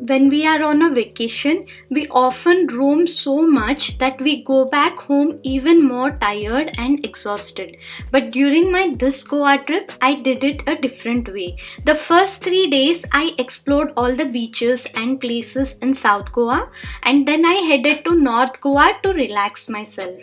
When we are on a vacation, we often roam so much that we go back home even more tired and exhausted. But during my this Goa trip, I did it a different way. The first 3 days, I explored all the beaches and places in South Goa, and then I headed to North Goa to relax myself.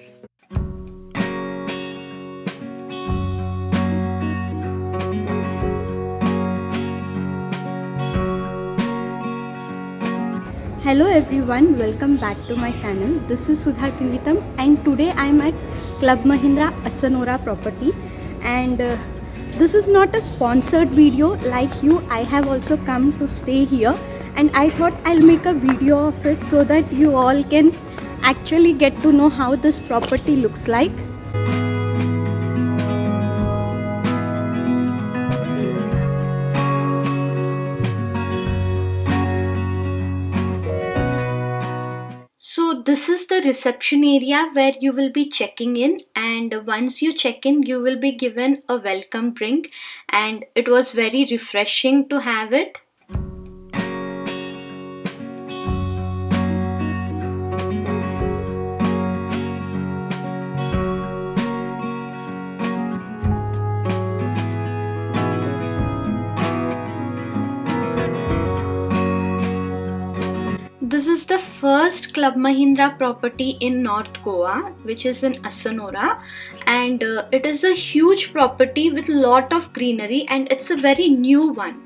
Hello everyone, welcome back to my channel. This is Sudha Singitam and today I am at Club Mahindra Assonora property, and this is not a sponsored video. Like you, I have also come to stay here, and I thought I'll make a video of it so that you all can actually get to know how this property looks like. So this is the reception area where you will be checking in, and once you check in you will be given a welcome drink, and it was very refreshing to have it. This is the first Club Mahindra property in North Goa, which is in Assonora, and it is a huge property with lot of greenery, and it's a very new one.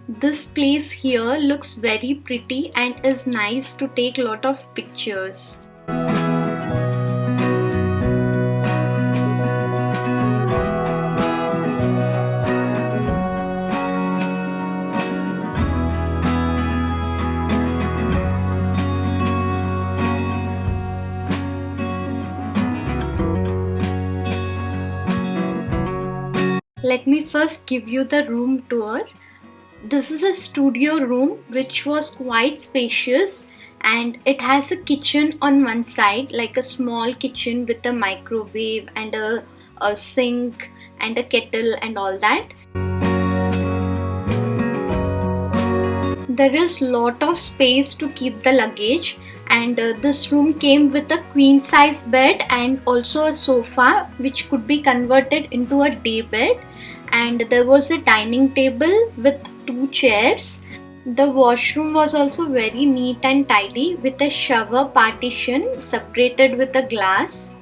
This place here looks very pretty and is nice to take lot of pictures. Let me first give you the room tour. This is a studio room which was quite spacious, and it has a kitchen on one side, like a small kitchen with a microwave and a sink and a kettle and all that. There is lot of space to keep the luggage, and this room came with a queen size bed and also a sofa which could be converted into a day bed, and there was a dining table with 2 chairs. The washroom was also very neat and tidy with a shower partition separated with a glass.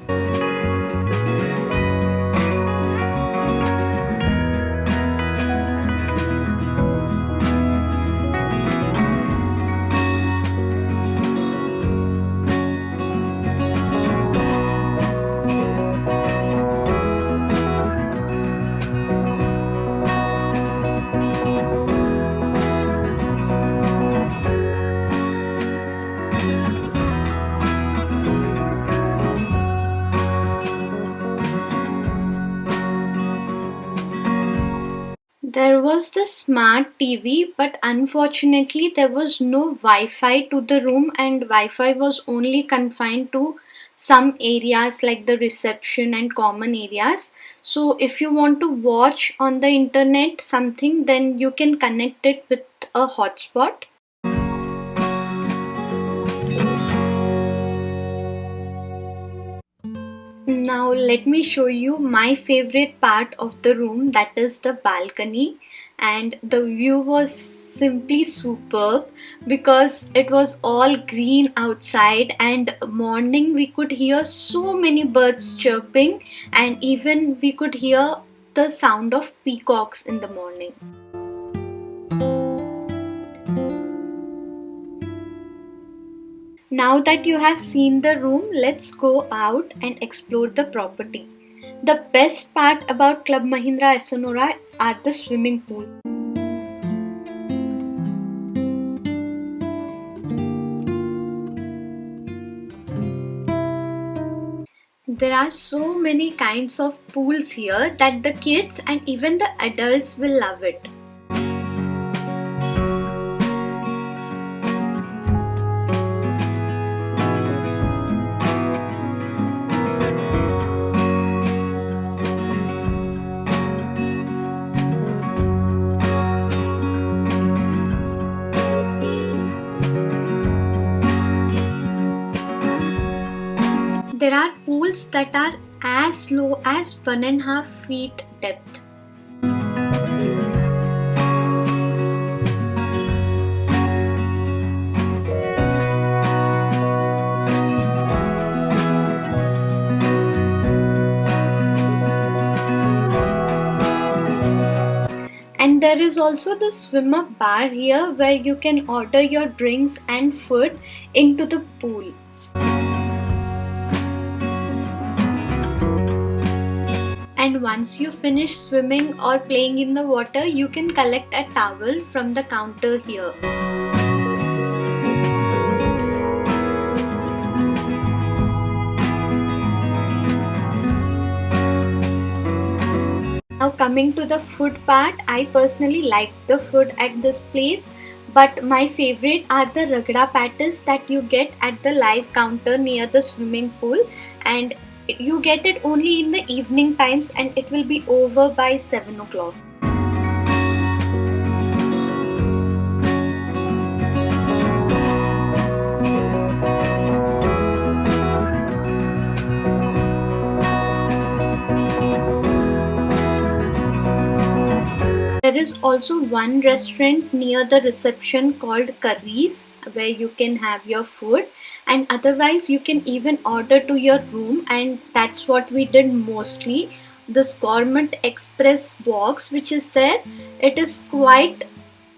There was the smart TV, but unfortunately there was no Wi-Fi to the room, and Wi-Fi was only confined to some areas like the reception and common areas. So if you want to watch on the internet something, then you can connect it with a hotspot. Now let me show you my favorite part of the room, that is the balcony, and the view was simply superb because it was all green outside, and morning we could hear so many birds chirping, and even we could hear the sound of peacocks in the morning. Now that you have seen the room, let's go out and explore the property. The best part about Club Mahindra Assonora are the swimming pool. There are so many kinds of pools here that the kids and even the adults will love it. There are pools that are as low as 1.5 feet depth. And there is also the swimmer bar here where you can order your drinks and food into the pool. And once you finish swimming or playing in the water, you can collect a towel from the counter here. Now coming to the food part, I personally like the food at this place, but my favorite are the ragda patties that you get at the live counter near the swimming pool, and you get it only in the evening times and it will be over by 7 o'clock. There is also one restaurant near the reception called Curries where you can have your food, and otherwise you can even order to your room, and that's what we did mostly. This Gourmet Express box which is there, it is quite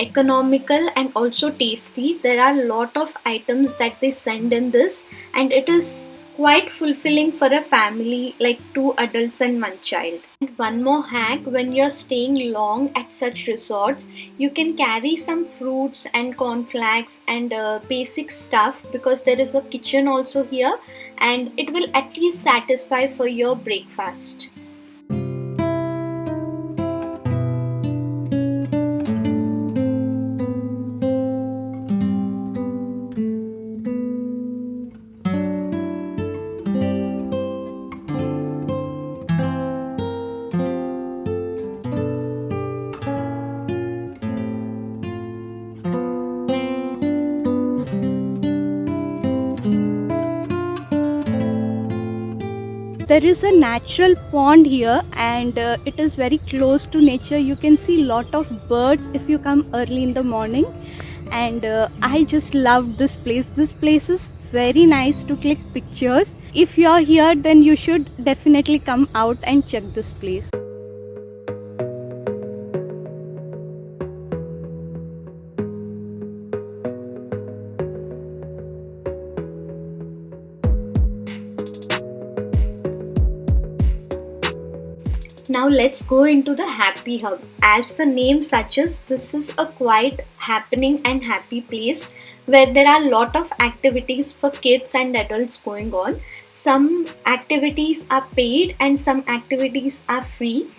economical and also tasty. There are a lot of items that they send in this, and it is quite fulfilling for a family like 2 adults and 1 child. And one more hack, when you're staying long at such resorts, you can carry some fruits and cornflakes and basic stuff, because there is a kitchen also here and it will at least satisfy for your breakfast. There is a natural pond here, and it is very close to nature. You can see lot of birds if you come early in the morning, and I just love this place. This place is very nice to click pictures. If you are here, then you should definitely come out and check this place. Now let's go into the Happy Hub. As the name suggests, this is a quite happening and happy place where there are a lot of activities for kids and adults going on. Some activities are paid and some activities are free.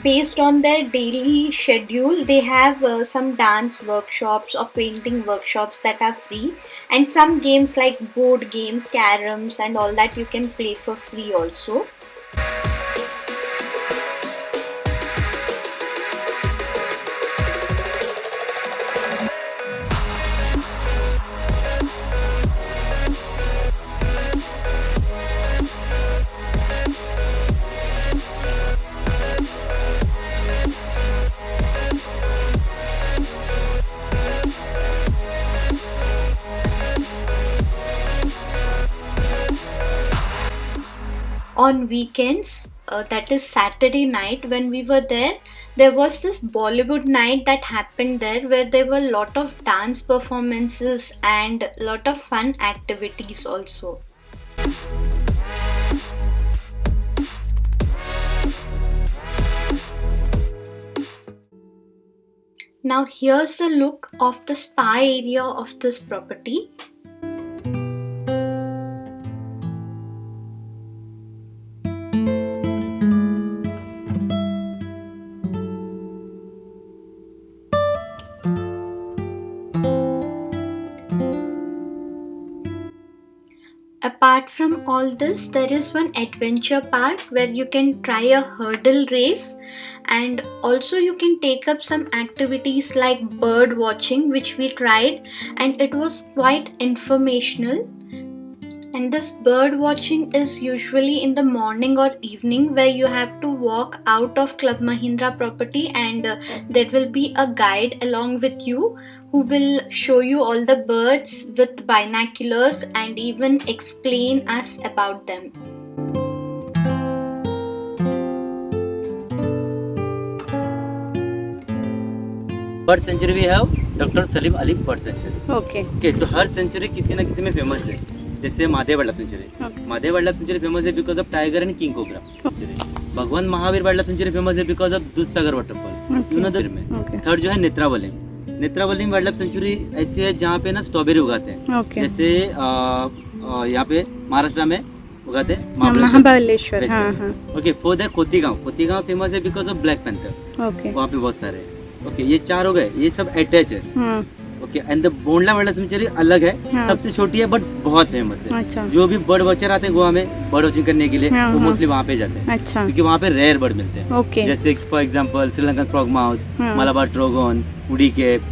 Based on their daily schedule, they have some dance workshops or painting workshops that are free, and some games like board games, caroms and all that you can play for free also. On weekends, that is Saturday night, when we were there was this Bollywood night that happened there where there were a lot of dance performances and a lot of fun activities also. Now here's the look of the spa area of this property. Apart from all this, there is one adventure park where you can try a hurdle race, and also you can take up some activities like bird watching, which we tried, and it was quite informational. And this bird watching is usually in the morning or evening, where you have to walk out of Club Mahindra property, and there will be a guide along with you who will show you all the birds with binoculars and even explain us about them. Bird sanctuary we have doctor Salim Ali bird sanctuary. Okay. Okay, so हर sanctuary किसी ना किसी में famous है. जैसे Mahadev wildlife sanctuary. Mahadev wildlife sanctuary famous है because of tiger and king cobra. Bhagwan Mahavir wildlife sanctuary famous है because of Dudhsagar waterfall. में थर्ड जो है Netravali. Netravali wildlife sanctuary ऐसी है जहाँ पे ना स्ट्रॉबेरी उगाते हैं. जैसे यहाँ पे महाराष्ट्र में उगाते हैं Mahabaleshwar. Okay, for the Cotigao famous है बिकॉज ऑफ ब्लैक पैंथर. वहाँ पे बहुत सारे. ओके, ये 4 हो गए. ये सब अटैच है. Okay, and the Bondla wild life sanctuary अलग है. सबसे छोटी है बट बहुत फेमस है. अच्छा. जो भी बर्ड वॉचर आते हैं गोवा में बर्ड वॉचिंग करने के लिए, वो मोस्टली वहाँ पे जाते हैं. अच्छा. क्योंकि वहाँ पे रेयर बर्ड मिलते हैं. Okay. जैसे for example Sri Lankan frogmouth, Malabar trogon, उडी केप,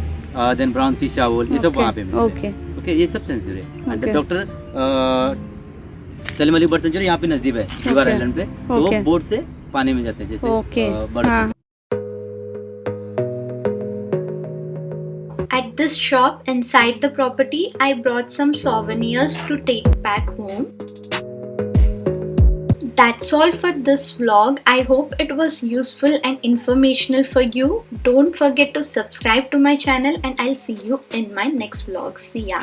देन ब्राउन फिश आउल, ये सब वहाँ पे मिलते हैं. ओके, ये सब सेंचुरी है. Doctor Salim Ali bird century यहाँ पे नजदीक है दीवार आइलैंड पे. तो वो बोट से पानी में जाते हैं जैसे bird. At this shop inside the property, I brought some souvenirs to take back home. That's all for this vlog. I hope it was useful and informational for you. Don't forget to subscribe to my channel, and I'll see you in my next vlog. See ya.